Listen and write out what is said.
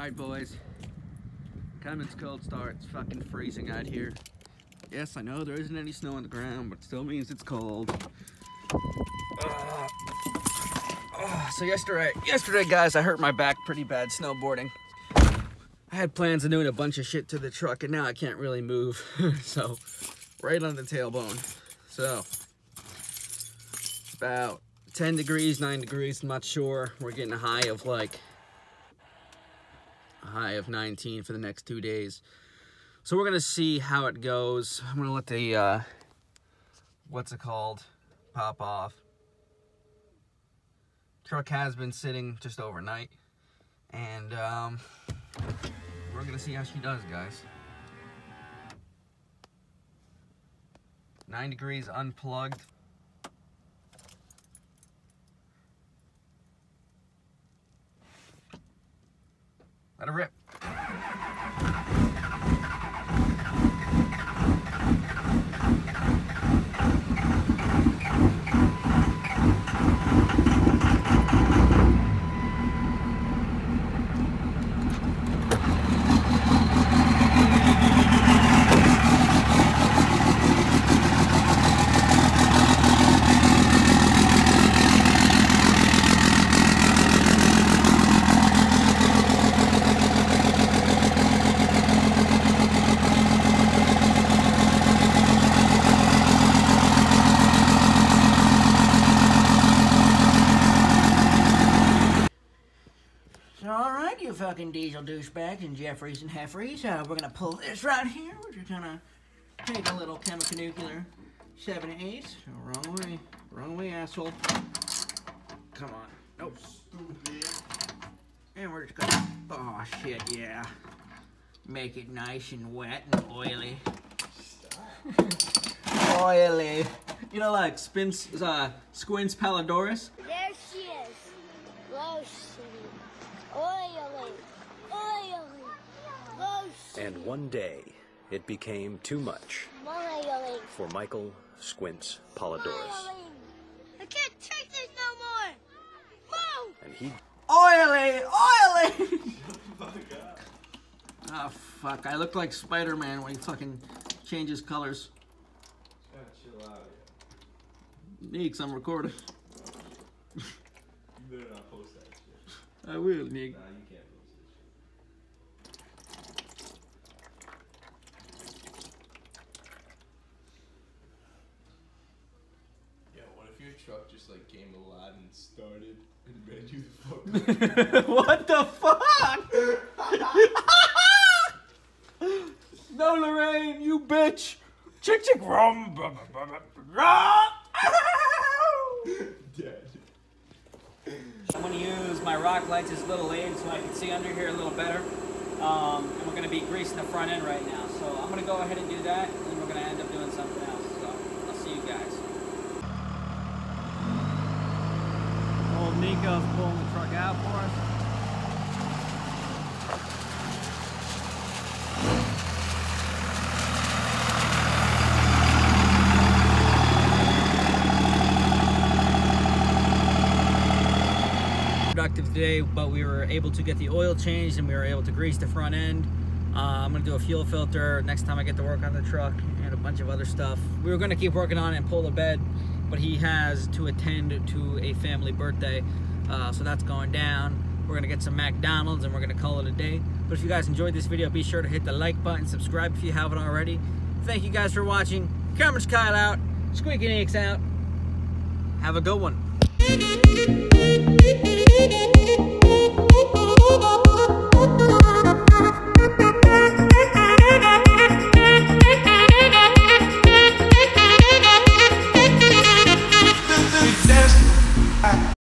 Alright boys, Cummins cold start. It's fucking freezing out here. Yes, I know there isn't any snow on the ground, but it still means it's cold. So yesterday guys, I hurt my back pretty bad snowboarding. I had plans of doing a bunch of shit to the truck and now I can't really move. So, right on the tailbone. So, about 10 degrees, 9 degrees, I'm not sure. We're getting a high of like, 19 for the next 2 days. So we're gonna see how it goes. I'm gonna let the, what's it called, pop off. Truck has been sitting just overnight. And, we're gonna see how she does, guys. 9 degrees unplugged. Let her rip. Alright, you fucking diesel douchebags and Jeffries and Heffries, we're gonna pull this right here. We're just gonna take a little chemical nuclear 7/8. Wrong way, asshole. Come on. Nope. And we're just gonna, oh shit, yeah. Make it nice and wet and oily. Oily. You know, like Squints Pallidoris? There she is. Lotion. Oily. Oily. Lotion. And one day, it became too much Oily. for Michael Squints Pallidoris. Oily. I can't take this no more. Move. And he... Oily! Oily! Oh, fuck. I look like Spider-Man when he fucking changes colors. Chill out. Neeks, I'm recording. You better not post that shit. I will, Neek. Nah, you can't post this shit. Yeah, what if your truck just like came alive and started and read you the fuck? What the fuck? No, Lorraine, you bitch. Chick chick rum. Dead. I'm going to use my rock lights as little aid so I can see under here a little better. And we're going to be greasing the front end right now. So I'm going to go ahead and do that, and then we're going to end up doing something else. So I'll see you guys. Old Nico's pulling the truck out for us. Productive today, but we were able to get the oil changed and we were able to grease the front end. I'm gonna do a fuel filter next time I get to work on the truck and a bunch of other stuff. We were gonna keep working on it and pull the bed, but he has to attend to a family birthday, so that's going down. We're gonna get some McDonald's and we're gonna call it a day. But if you guys enjoyed this video, be sure to hit the like button, subscribe if you haven't already. Thank you guys for watching. Cummins Kyle out, Squeaky Neeks out. Have a good one.